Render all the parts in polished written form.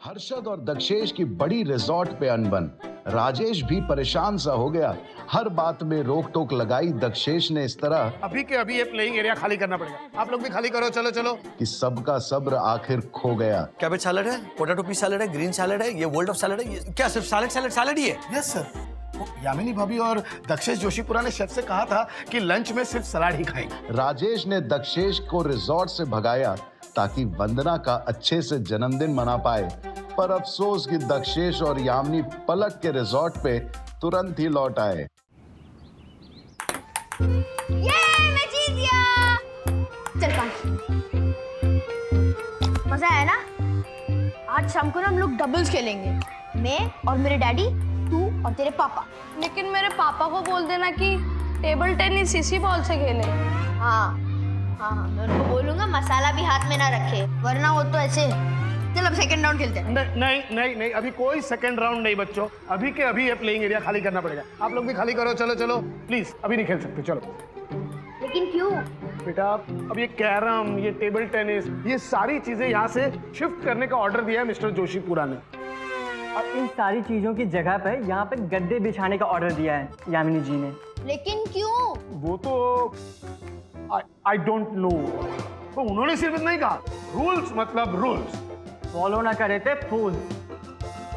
हर्षद और दक्षेश की बड़ी रिजॉर्ट पे अनबन। राजेश भी परेशान सा हो गया। हर बात में रोक टोक लगाई दक्षेश ने इस तरह अभी के अभी ये प्लेइंग एरिया खाली करना पड़ेगा। आप लोग भी खाली करो, चलो चलो। कि सबका सब्र आखिर खो गया। कैबेज सैलेड है, पोटैटो पीस सैलेड है, ग्रीन सैलेड है, ये वर्ल्ड ऑफ सैलेड है। ये क्या सिर्फ सैलेड ही है? Yes sir. यामिनी भाभी और दक्षेश जोशीपुरा ने शेफ से कहा था कि लंच में सिर्फ सलाद ही खाएंगे। राजेश ने दक्षेश को रिजॉर्ट से भगाया ताकि वंदना का अच्छे से जन्मदिन मना पाए, पर अफसोस कि दक्षेश और यामिनी पलट के रिजॉर्ट पे तुरंत ही लौट आए। ये मैं जीत गया। चल मजा आया ना? आज शाम को ना हम लोग डबल्स खेलेंगे, मैं और मेरे डैडी, तू और तेरे पापा। लेकिन मेरे पापा को बोल देना कि टेबल टेनिस इसी बॉल से खेले। हाँ हाँ हाँ, मैं उनको बोलूंगा मसाला भी हाथ में ना रखे, वरना वो तो ऐसे। चल अब सेकंड राउंड खेलते हैं। नहीं नहीं नहीं, अभी कोई सेकंड राउंड नहीं बच्चों। अभी के अभी ये प्लेइंग एरिया खाली करना पड़ेगा। आप लोग भी खाली करो, चलो चलो प्लीज। अभी नहीं खेल सकते, चलो। लेकिन क्यों? बेटा अब ये कैरम, ये टेबल टेनिस, ये सारी चीजें यहाँ से शिफ्ट करने का ऑर्डर दिया है मिस्टर जोशीपुरा ने। और इन सारी चीजों की जगह पे यहाँ पे गद्दे बिछाने का ऑर्डर दिया है यामिनी जी ने। लेकिन क्यों? वो तो आई डोंट नो। तो उन्होंने सिर्फ इतना ही कहा, रूल्स मतलब रूल्स। फॉलो ना करे थे फूल।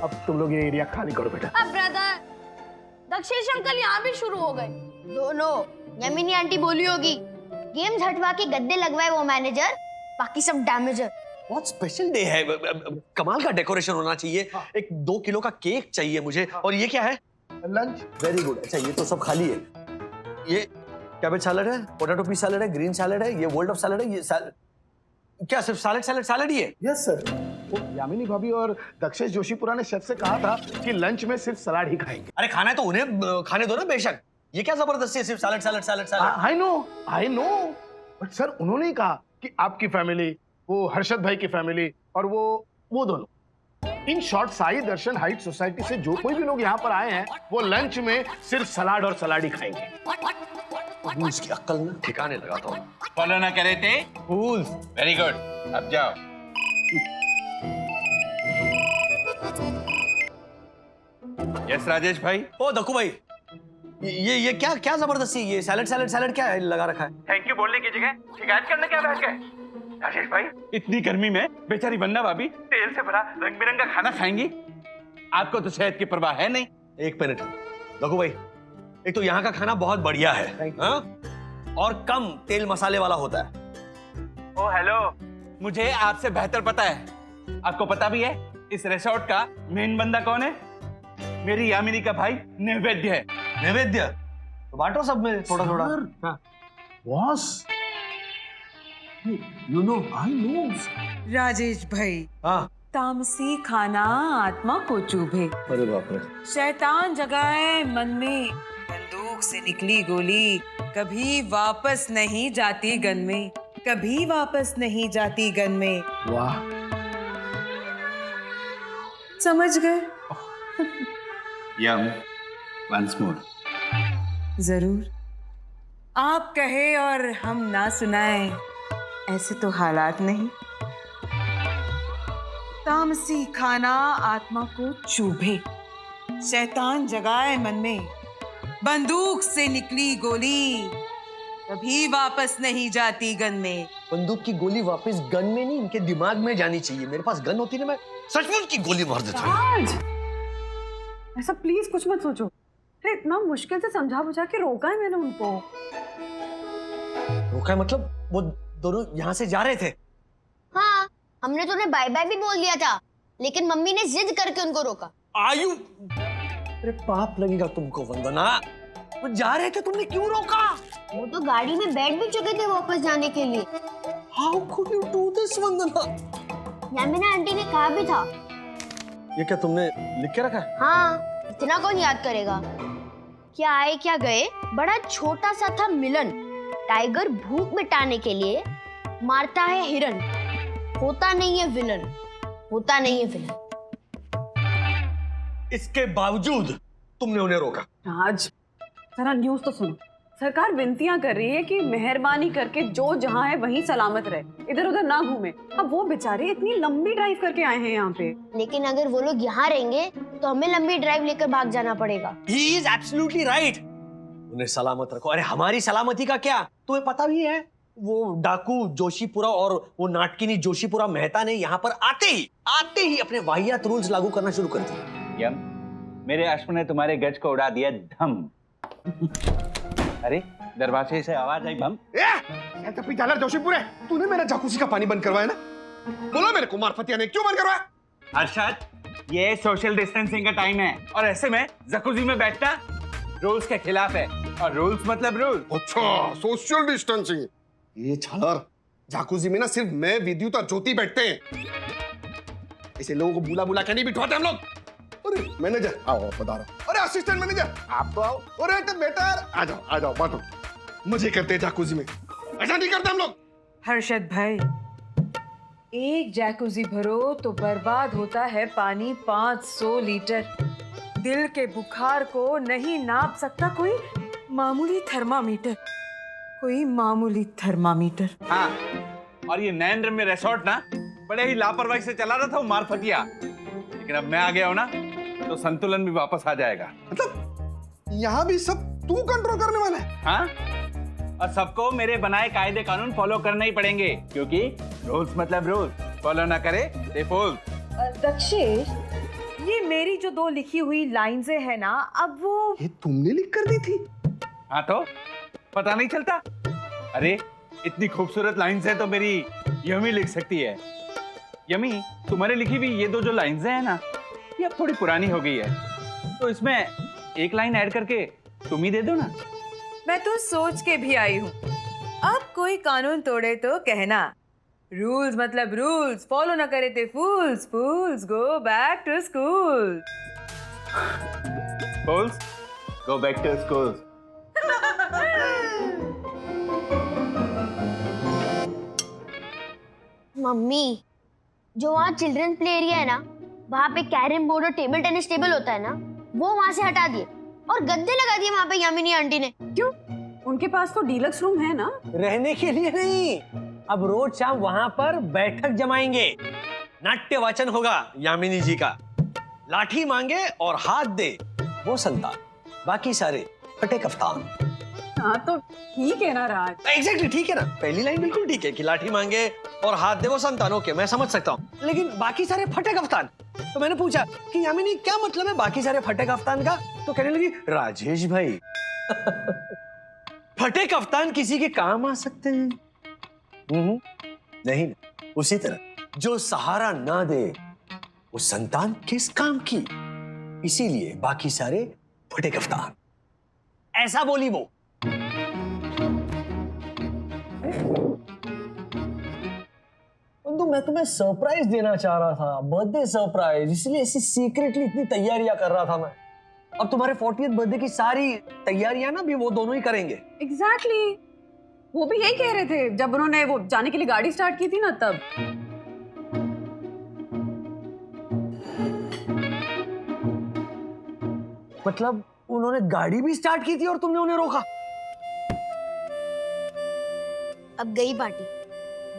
अब तुम लोग ये एरिया खाली करो बेटा। अब ब्रदर, दक्षेश अंकल यहाँ भी शुरू हो गए। दोनों यामिनी आंटी बोली होगी, गेम्स हटवा के गद्दे लगवाए वो मैनेजर, बाकी सब डैमेजर। बहुत स्पेशल डे है, कमाल का डेकोरेशन होना चाहिए। एक 2 किलो का केक चाहिए मुझे। और ये क्या है? लंच। Very good. अच्छा, ये तो सब खाली है। ये कैबेज सैलेड है, पोटैटो पीस सैलेड है, ग्रीन सैलेड है, ये वर्ल्ड ऑफ सैलेड है। ये क्या सिर्फ सैलेड ही है? Yes sir. यामिनी भाभी और दक्षेश जोशीपुरा ने शेफ से कहा था कि लंच में सिर्फ सलाद ही खाएंगे। अरे खाना है तो उन्हें खाने दो ना, बेशक। ये क्या जबरदस्ती है, सिर्फ salad. I know but sir उन्होंने ही कहा कि आपकी फैमिली, वो हर्षद भाई की फैमिली और वो दोनों, in short Sai Darshan height society से जो कोई भी लोग यहाँ पर आए हैं वो लंच में सिर्फ सलाद और सलाद ही खाएंगे। इसकी अक्ल ना ठिकाने लगाता हूँ। फॉलो ना करे थे फूल्स। वेरी गुड, अब जाओ। यस राजेश भाई। ओ दक्कू भाई, ये क्या जबरदस्ती, ये सैलेड क्या है लगा रखा है? थैंक यू बोलने की जगह शिकायत करने क्या बैठ गए? राजेश भाई, इतनी गर्मी में बेचारी वंदना भाभी तेल से भरा रंग बिरंगा खाना खाएंगी। आपको तो सेहत की परवाह है नहीं। एक मिनट दक्कू भाई, एक तो यहाँ का खाना बहुत बढ़िया है, हाँ? और कम तेल मसाले वाला होता है। ओ हेलो, मुझे आपसे बेहतर पता है। आपको पता भी है इस रिसोर्ट का मेन बंदा कौन है? मेरी यामिनी का भाई नैवेद्य है। नैवेद्य? तो बांटो सब में थोड़ा थोड़ा। Boss, you know, I know. Rajesh भाई, हाँ। तामसी खाना आत्मा को चुभे, अरे बाप रे। शैतान जगाए मन में, बंदूक से निकली गोली कभी वापस नहीं जाती गन में, कभी वापस नहीं जाती गन में। वाह, समझ गए? यम, वंस मोर। जरूर। आप कहे और हम ना सुनाए, ऐसे तो हालात नहीं। तामसी खाना आत्मा को चुभे, शैतान जगाए मन में, बंदूक से निकली गोली कभी वापस नहीं जाती गन में। बंदूक की गोली वापस गन में नहीं, इनके दिमाग में जानी चाहिए। मेरे पास गन होती ना, मैं सचमुच की गोली मार देता। आज ऐसा प्लीज कुछ मत सोचो। अरे इतना मुश्किल से समझा बुझा के रोका है मैंने उनको। रोका है मतलब? वो दोनों यहाँ से जा रहे थे। हाँ, हमने तो उन्हें बाय बाय भी बोल दिया था, लेकिन मम्मी ने जिद करके उनको रोका। आयु, अरे पाप लगेगा तुमको वंदना। वो जा रहे थे, तुमने क्यों रोका? वो तो गाड़ी में बैठ भी चुके थे वापस जाने के लिए। How could you do this, Vandana? यामिना aunty ने कहा भी था। ये क्या तुमने लिख के रखा है? हाँ, इतना कौन याद करेगा? क्या आए क्या गए, बड़ा छोटा सा था मिलन। टाइगर भूख मिटाने के लिए मारता है हिरन, होता नहीं है विलन, होता नहीं है विलन। इसके बावजूद तुमने उन्हें रोका। राज, जरा न्यूज़ तो सुनो। सरकार विनतियां कर रही है कि मेहरबानी करके जो जहाँ है वहीं सलामत रहे, इधर उधर ना घूमे। अब वो बेचारे इतनी लंबी ड्राइव करके आए हैं यहाँ पे। लेकिन अगर वो लोग यहाँ रहेंगे तो हमें लंबी ड्राइव लेकर भाग जाना पड़ेगा। He is absolutely right. उन्हें सलामत रखो। अरे हमारी सलामती का क्या, तुम्हें पता भी है वो डाकू जोशीपुरा और वो नाटकिनी जोशीपुरा मेहता ने यहाँ पर आते ही अपने वाहियात रूल्स लागू करना शुरू कर दिए। यम, मेरे अश्व ने तुम्हारे गज को उड़ा दिया धम। अरे दरवाजे से आवाज आई बम। पिटालर जोशीपुरे, तूने मेरा जाकूसी का पानी बंद करवाया ना? बोलो मेरे को मारफतिया ने क्यों बंद करवाया? अरशद, ये सोशल डिस्टेंसिंग का टाइम है और ऐसे में जकूजी में बैठना रूल्स के खिलाफ है, और रूल्स मतलब रूल। अच्छा, सोशल डिस्टेंसिंग। ये छालर, जाकूजी में ना सिर्फ मैं, विद्युत और ज्योति बैठते हैं। ऐसे लोगों को बुला बुला के नहीं बिठवाते हम लोग। अरे मैनेजर आओ, पधारो। अरे असिस्टेंट मैनेजर आप तो आओ। अरे वेटर आ जाओ बैठो। मजे करते हैं जाकूजी में, ऐसा नहीं करते हम लोग। हर्षद भाई, एक जैकुजी भरो तो बर्बाद होता है पानी 500 लीटर। दिल के बुखार को नहीं नाप सकता कोई मामूली थर्मामीटर, कोई मामूली थर्मामीटर। हाँ, और ये नैन में रिसोर्ट ना बड़े ही लापरवाही से चला रहा था वो मारफतिया, लेकिन अब मैं आ गया हूं ना तो संतुलन भी वापस आ जाएगा। मतलब यहाँ भी सब तू कंट्रोल करने वाला है? हाँ, और सबको मेरे बनाए कायदे कानून फॉलो करने ही पड़ेंगे, क्योंकि रूल्स मतलब रूल्स, फॉलो ना करे दे फूल। दक्षेश, ये मेरी जो 2 लिखी हुई लाइन्स है ना, अब वो ये तुमने लिख कर दी थी? हाँ तो पता नहीं चलता? अरे इतनी खूबसूरत लाइन्स है तो मेरी यमी लिख सकती है। यमी, तुम्हारे लिखी हुई ये 2 जो लाइन्स है ना, ये अब थोड़ी पुरानी हो गई है, तो इसमें एक लाइन ऐड करके तुम ही दे दो ना। मैं तो सोच के भी आई हूँ, अब कोई कानून तोड़े तो कहना, रूल्स मतलब रूल्स, फॉलो ना करे थे fools, fools go back to school. Fools go back to school. Mummy, जो वहाँ चिल्ड्रन प्ले एरिया है ना, वहाँ पे कैरम बोर्ड और टेबल टेनिस टेबल होता है ना, वो वहाँ से हटा दिए और गद्दे लगा दिए वहाँ पे यामिनी आंटी ने। क्यों? उनके पास तो डीलक्स रूम है ना। रहने के लिए नहीं, अब रोज शाम वहां पर बैठक जमाएंगे, नाट्य वाचन होगा यामिनी जी का। लाठी मांगे और हाथ दे वो संतान, बाकी सारे फटे कफ्तान। हाँ तो ठीक है ना राज। एग्जैक्टली ठीक है ना, पहली लाइन बिल्कुल ठीक है कि लाठी मांगे और हाथ दे वो संतान, ओके मैं समझ सकता हूँ, लेकिन बाकी सारे फटे कफ्तान। तो मैंने पूछा कि यामिनी क्या मतलब है बाकी सारे फटे कफ्तान का, तो कहने लगी राजेश भाई फटे कफ्तान किसी के काम आ सकते हैं? नहीं, उसी तरह जो सहारा ना दे वो संतान किस काम की, इसीलिए बाकी सारे फटे कफ्तान, ऐसा बोली वो। तो मैं तुम्हें सरप्राइज देना चाह रहा था, बर्थडे सरप्राइज, इसलिए ऐसी सीक्रेटली इतनी तैयारियां कर रहा था मैं। अब तुम्हारे 40th बर्थडे की सारी तैयारियां ना भी वो दोनों ही करेंगे। एग्जैक्टली, वो भी यही कह रहे थे जब उन्होंने वो जाने के लिए गाड़ी स्टार्ट की थी ना तब। मतलब उन्होंने गाड़ी भी स्टार्ट की थी और तुमने उन्हें रोका? अब गई party.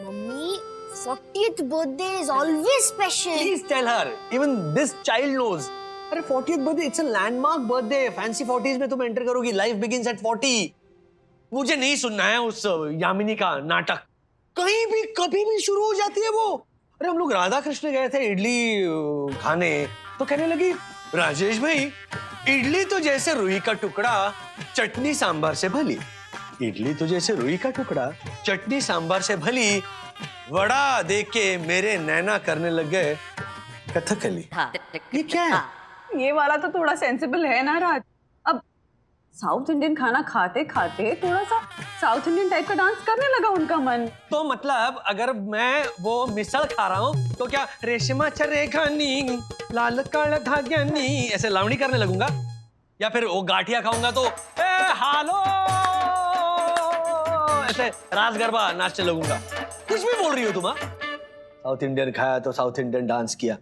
Mummy, 40th birthday is always special. Please tell her, even this child knows. अरे 40th birthday, it's a landmark birthday. Fancy 40s में तुम एंटर करोगी, life begins at 40. मुझे नहीं सुनना है उस यामिनी का नाटक, कहीं भी कभी भी शुरू हो जाती है वो। अरे हम लोग राधा कृष्ण गए थे इडली खाने, तो कहने लगी राजेश भाई इडली तो जैसे रुई का टुकड़ा चटनी सांभर से भली, इडली तो जैसे रुई का टुकड़ा चटनी सांभर से भली, वड़ा देख के मेरे नैना करने लग गए कथकली। ये क्या है? ये वाला तो थोड़ा सेंसिबल है ना राज। अब साउथ इंडियन खाना खाते खाते थोड़ा सा साउथ इंडियन टाइप का डांस करने लगा उनका मन। तो मतलब अगर मैं वो मिसल खा रहा हूँ तो क्या रेशमा चरेखानी लाल काला धाग्यानी ऐसे लावणी करने लगूंगा, या फिर वो गाठिया खाऊंगा तो ए हालो ऐसे रास गरबा नाचने लगूंगा? कुछ भी बोल रही हो तुम? साउथ इंडियन खाया तो साउथ इंडियन डांस किया।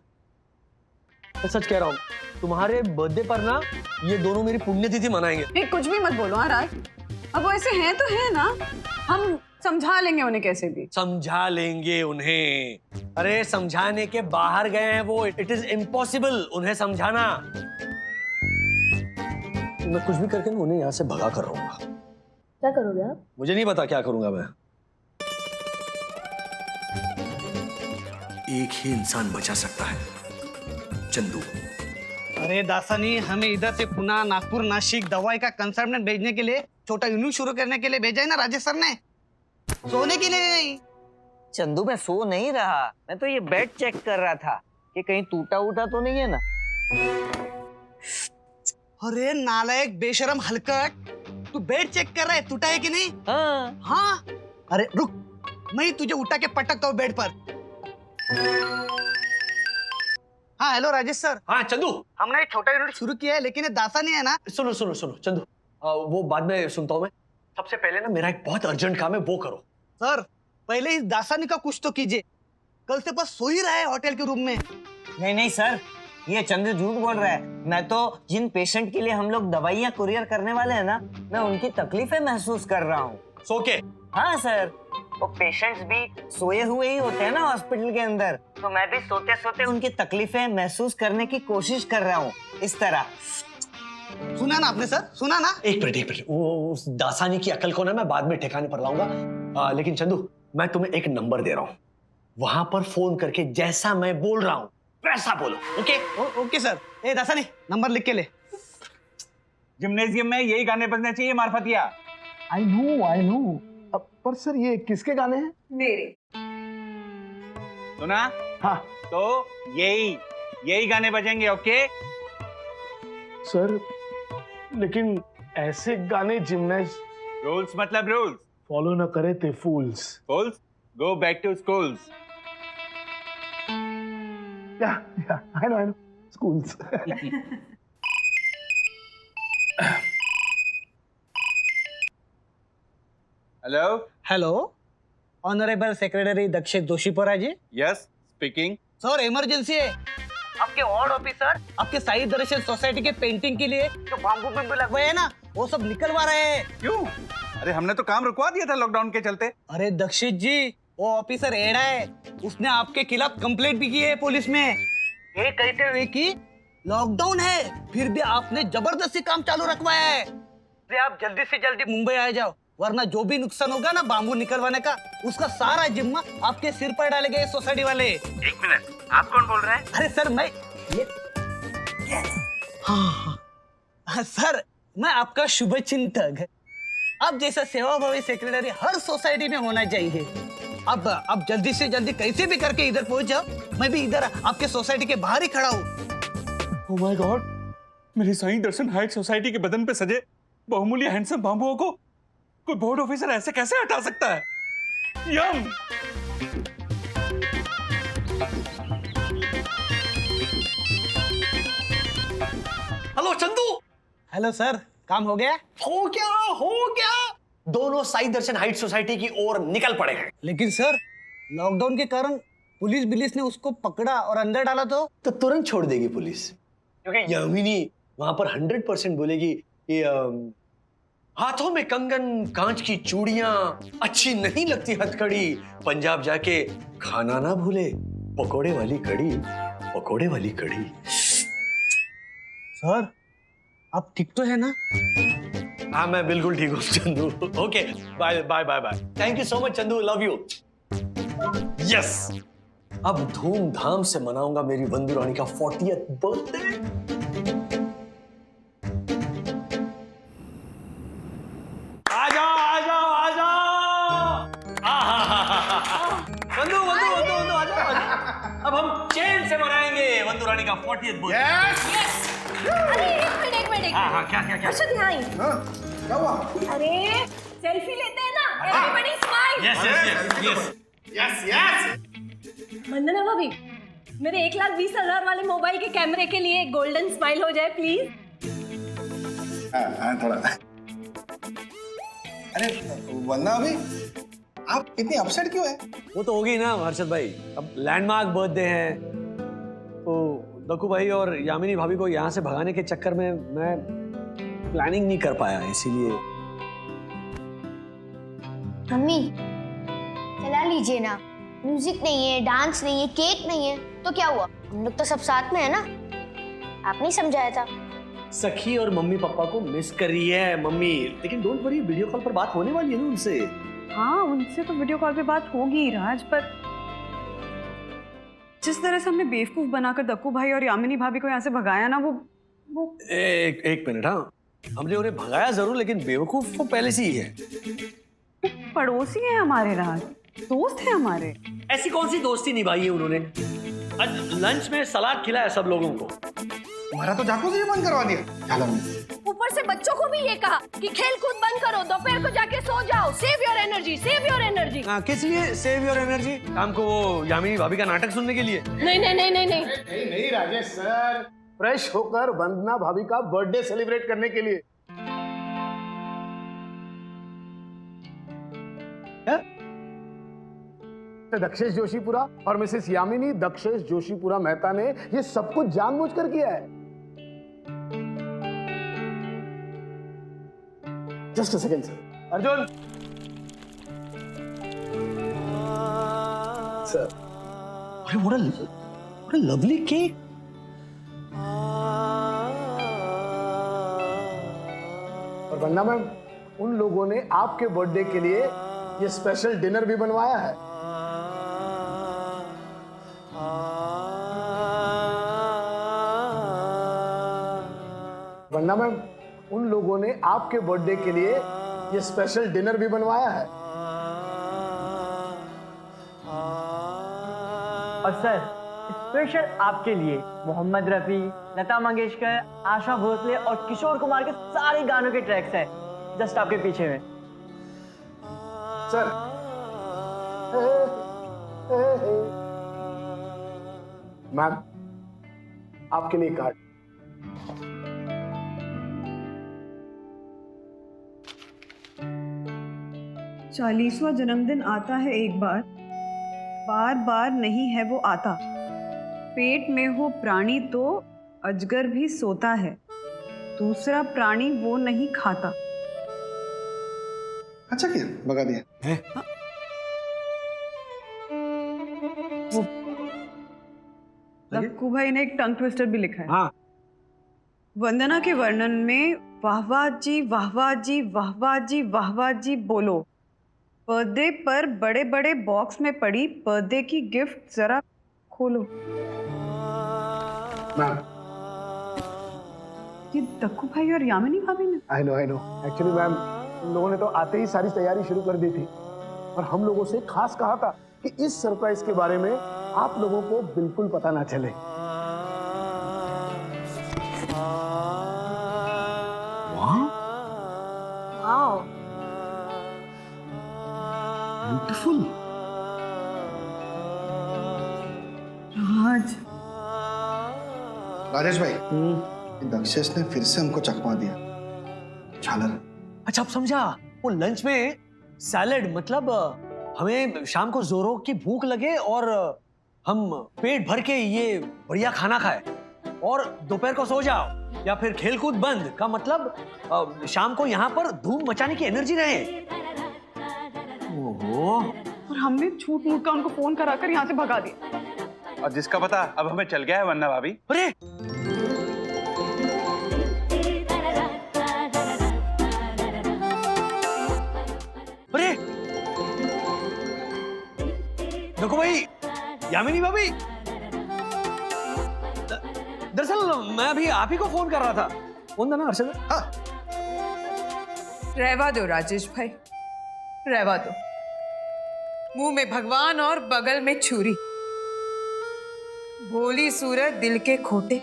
मैं सच कह रहा हूँ, तुम्हारे बर्थडे पर ना ये दोनों मेरी पुण्यतिथि मनाएंगे। कुछ भी मत बोलो हाँ राज। अब वो ऐसे हैं तो है ना, हम समझा लेंगे उन्हें कैसे भी। समझा लेंगे उन्हें? अरे समझाने के बाहर गए हैं वो, इट इज इम्पॉसिबल उन्हें समझाना। मैं कुछ भी करके ना उन्हें यहाँ से भगा कर रहूंगा। क्या करोगे आप? मुझे नहीं पता क्या करूंगा मैं। एक ही इंसान बचा सकता है, चंदू। अरे दासानी, हमें इधर से पुणे, नागपुर, नासिक दवाई का कंसाइनमेंट भेजने के लिए, छोटा यूनिट शुरू करने के लिए भेजा है ना राजेश सर ने, सोने के लिए नहीं। चंदू मैं सो नहीं रहा, मैं तो ये बेड चेक कर रहा था कि कहीं टूटा उटा तो नहीं है ना। अरे नालायक बेशरम हलकट, तू बेड चेक कर रहा है, टूटा है कि नहीं? हाँ। अरे रुक, मैं तुझे उठा के पटकता हूँ बेड पर। हाँ हेलो राजेश सर। हाँ चंदू, हमने एक छोटा यूनिट शुरू किया है, लेकिन ये दासानी है ना। सुनो सुनो सुनो चंदू, वो बाद में सुनता हूँ मैं। सबसे पहले ना मेरा एक बहुत अर्जेंट काम है, वो करो। सर पहले इस दासानी का कुछ तो कीजिए, कल से बस सो ही रहा है होटल के रूम में। नहीं नहीं सर, ये चंदू झूठ बोल रहा है। मैं तो जिन पेशेंट के लिए हम लोग दवाइयाँ कुरियर करने वाले हैं ना, मैं उनकी तकलीफें महसूस कर रहा हूँ। सो के? हाँ सर, वो पेशेंट्स भी सोए हुए ही होते हैं ना हॉस्पिटल के अंदर, तो मैं भी सोते सोते उनकी तकलीफें महसूस करने की कोशिश कर रहा हूँ, इस तरह। सुना ना आपने सर, सुना ना? एक मिनट, वो उस दासानी की अकल को ना मैं बाद में ठिकाने पर लाऊंगा। लेकिन चंदू, मैं तुम्हें एक नंबर दे रहा हूँ, वहां पर फोन करके जैसा मैं बोल रहा हूँ वैसा बोलो। ओके? Okay sir. ए दासानी, नंबर लिख के ले। जिम्नेजियम में यही गाने बजने चाहिए मार्फतिया। I know. पर सर ये किसके गाने हैं? मेरे। सुना? हाँ तो यही गाने बजेंगे। ओके सर, लेकिन ऐसे गाने जिम्नेज रूल्स मतलब रूल्स फॉलो न करे थे fools. Fools go back to schools. या I know schools. Hello hello, honourable secretary Dakshit Joshipura ji. Yes speaking. Sir emergency है, आपके वार्ड ऑफिसर आपके साई दर्शन सोसाइटी के पेंटिंग के लिए जो बाम्बू बिम्बू लगवाए हैं ना, वो सब निकलवा रहे हैं। क्यों? अरे हमने तो काम रुकवा दिया था लॉकडाउन के चलते। अरे दक्षित जी, वो ऑफिसर एड़ा है, उसने आपके खिलाफ कंप्लेंट भी की है पुलिस में, ये कहते हुए कि लॉकडाउन है फिर भी आपने जबरदस्ती काम चालू रखवाया है। इसलिए आप जल्दी से जल्दी मुंबई आ जाओ, वरना जो भी नुकसान होगा ना बाम्बू निकलवाने का, उसका सारा जिम्मा आपके सिर पर डालेंगे सोसाइटी वाले। एक मिनट, आप कौन बोल रहे हैं? अरे सर मैं ये हाँ सर, मैं आपका शुभ चिंतक। अब जैसा सेवाभावी सेक्रेटरी हर सोसाइटी में होना चाहिए। अब जल्दी से जल्दी कैसे भी करके इधर पहुंच जाओ, मैं भी इधर आपके सोसाइटी के बाहर ही खड़ा हूँ। ओह माय गॉड, मेरी साईं दर्शन हाइट सोसाइटी के बदन पे सजे बहुमूल्य हैंडसम बाम्बुओं को कोई बोर्ड ऑफिसर ऐसे कैसे हटा सकता है? यम। हेलो चंदू। हेलो सर, काम हो गया? हो गया। दोनों साई दर्शन हाइट सोसाइटी की ओर निकल पड़े हैं। लेकिन सर लॉकडाउन के कारण पुलिस ने उसको पकड़ा और अंदर डाला तो तुरंत छोड़ देगी पुलिस, क्योंकि यामिनी वहां पर 100% बोलेगी कि हाथों में कंगन, कांच की चूड़ियां, अच्छी नहीं लगती हथकड़ी, पंजाब जाके खाना ना भूले, पकोड़े वाली कड़ी। सर आप ठीक तो है ना? हाँ मैं बिल्कुल ठीक हूँ Chandu. Okay bye bye bye bye. Thank you so much Chandu, love you. Yes, अब धूमधाम से मनाऊंगा मेरी वंदू रानी का 40th बर्थडे। आ जाओ। वंदू आ जाओ। अब हम चैन से मनाएंगे वंदू रानी का 40th बर्थडे। अरे एक मिनट हाँ क्या अर्षद यहाँ आई। क्या हुआ? अरे सेल्फी लेते हैं ना, एवरीबॉडी स्माइल। यस। वंदना भाभी, मेरे 1,20,000 वाले मोबाइल के कैमरे के लिए गोल्डन स्माइल हो जाए प्लीज। हाँ थोड़ा। अरे वंदना अभी आप इतनी अपसेट क्यों है? वो तो होगी ना हर्षद भाई, अब लैंडमार्क बर्थडे है तो दक्कू भाई और यामिनी भाभी को यहाँ से भगाने के चक्कर में मैं प्लानिंग नहीं कर पाया, इसीलिए। मम्मी चला लीजिए ना, म्यूजिक नहीं है, डांस नहीं है, केक नहीं है, तो क्या हुआ? हम लोग तो सब साथ में है ना। आप नहीं समझाया था। सखी और मम्मी पापा को मिस कर रही है मम्मी, लेकिन डोंट वरी, वीडियो कॉल पर बात होने वाली है ना उनसे। हाँ, उनसे तो वीडियो कॉल पे बात होगी राज, पर जिस तरह से हमने बेवकूफ बनाकर दक्कू भाई और यामिनी भाभी को यहाँ से भगाया ना, वो एक मिनट। हाँ, हमने उन्हें भगाया जरूर, लेकिन बेवकूफ वो पहले से ही है। पड़ोसी हैं हमारे राज, दोस्त हैं हमारे। ऐसी कौन सी दोस्ती निभाई है उन्होंने? आज लंच में सलाद खिलाया सब लोगों को। हमारा तो जाकू से बंद करवा दिया। चलो ऊपर से बच्चों को भी ये कहा कि खेल कूद बंद करो, दोपहर को जाके सो जाओ, save your energy, save your energy. किस लिए सेव योर एनर्जी? शाम को वो यामिनी भाभी का नाटक सुनने के लिए? नहीं नहीं नहीं नहीं नहीं नहीं नहीं राजेश सर, फ्रेश होकर वंदना भाभी का बर्थडे सेलिब्रेट करने के लिए। दक्षेश जोशीपुरा और मिसेस यामिनी दक्षेश जोशीपुरा मेहता ने ये सब कुछ जानबूझकर किया है। Just a second sir. Arjun sir. अरे what a lovely cake। और वंदना मैम, उन लोगों ने आपके बर्थडे के लिए ये स्पेशल डिनर भी बनवाया है। वंदना मैम, उन लोगों ने आपके बर्थडे के लिए ये स्पेशल डिनर भी बनवाया है। और सर, स्पेशल आपके लिए मोहम्मद रफी, लता मंगेशकर, आशा भोसले और किशोर कुमार के सारे गानों के ट्रैक्स हैं जस्ट आपके पीछे में। सर मैम, आपके लिए कार्ड। चालीसवां जन्मदिन आता है एक बार, बार बार नहीं है वो आता। पेट में हो प्राणी तो अजगर भी सोता है, दूसरा प्राणी वो नहीं खाता। अच्छा किया, भगा दिया। दक्कू भाई ने एक टंग ट्विस्टर भी लिखा है। हाँ। वंदना के वर्णन में वाहवाह जी वाहवाह जी वाहवाह जी वाहवाह जी बोलो। बर्थडे पर बड़े बड़े बॉक्स में पड़ी बर्थडे की गिफ्ट जरा खोलो। मैम, ये दक्कू भाई और यामिनी भाभी ने। आई नो एक्चुअली मैम, उन लोगों ने तो आते ही सारी तैयारी शुरू कर दी थी और हम लोगों से खास कहा था कि इस सरप्राइज के बारे में आप लोगों को बिल्कुल पता ना चले। Wow, beautiful. राज, राजेश भाई, दक्षेश ने फिर से हमको चकमा दिया। झालर। अच्छा, अब समझा। वो लंच में सैलेड, मतलब हमें शाम को जोरों की भूख लगे और हम पेट भर के ये बढ़िया खाना खाए और दोपहर को सो जाओ, या फिर खेलकूद बंद का मतलब शाम को यहाँ पर धूम मचाने की एनर्जी रहे। ओहो। और हमने झूठ मूठ का उनको फोन कराकर यहाँ से भगा दिया। और जिसका पता अब हमें चल गया है वंदना भाभी। अरे अरे देखो भाई, यामिनी भाभी, दरअसल मैं अभी आप ही को फोन कर रहा था। फोन था ना अर्षद? हाँ। रहवा दो राजेश भाई, रहवा दो। मुंह में भगवान और बगल में छुरी। भोली सूरत दिल के खोटे।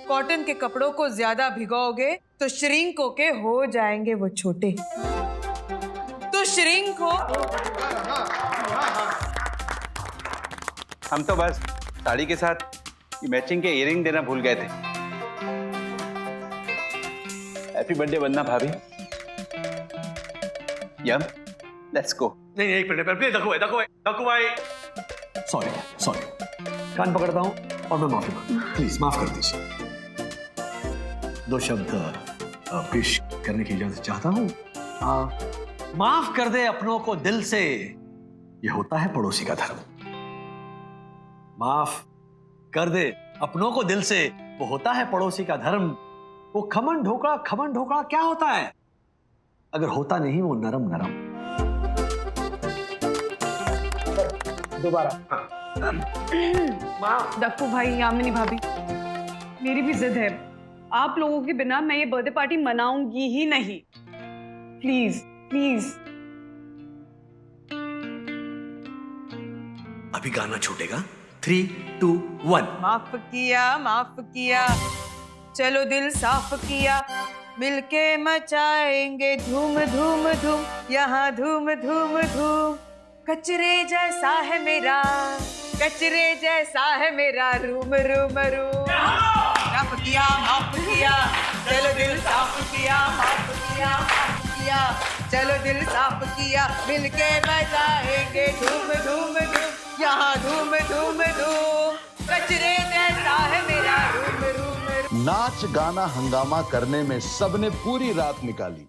कॉटन के कपड़ों को ज्यादा भिगोगे तो श्रिंक होके हो जाएंगे वो छोटे। तो श्रिंक हो। हम तो बस साड़ी के साथ मैचिंग के इयरिंग देना भूल गए थे। हैप्पी बर्थडे वंदना भाभी। यम, लेट्स गो। नहीं, एक मिनट प्लीज, दक्कू भाई, सॉरी, कान पकड़ता हूँ और मैं माफी मांगता, प्लीज माफ कर दीजिए। 2 शब्द पेश करने की इजाजत चाहता हूँ। माफ कर दे अपनों को दिल से, ये होता है पड़ोसी का धर्म। माफ कर दे अपनों को दिल से, वो होता है पड़ोसी का धर्म। वो खमन ढोकड़ा क्या होता है अगर होता नहीं वो नरम नरम। दोबारा। दक्कू भाई, यामिनी भाभी, मेरी भी जिद है। आप लोगों के बिना मैं ये बर्थडे पार्टी मनाऊंगी ही नहीं। Please please. अभी गाना छूटेगा। 3, 2, 1। माफ किया, चलो दिल साफ किया, मिलके मचाएंगे धूम धूम धूम, यहाँ धूम धूम धूम। कचरे जैसा है मेरा रूम रूम रूम। माफ किया, चलो दिल साफ किया, माफ किया, चलो दिल साफ किया, मिलके मचाएंगे धूम धूम धूम, यहाँ धूम धूम धूम। कचरे जैसा है मेरा रूम रूम। नाच गाना हंगामा करने में सबने पूरी रात निकाली।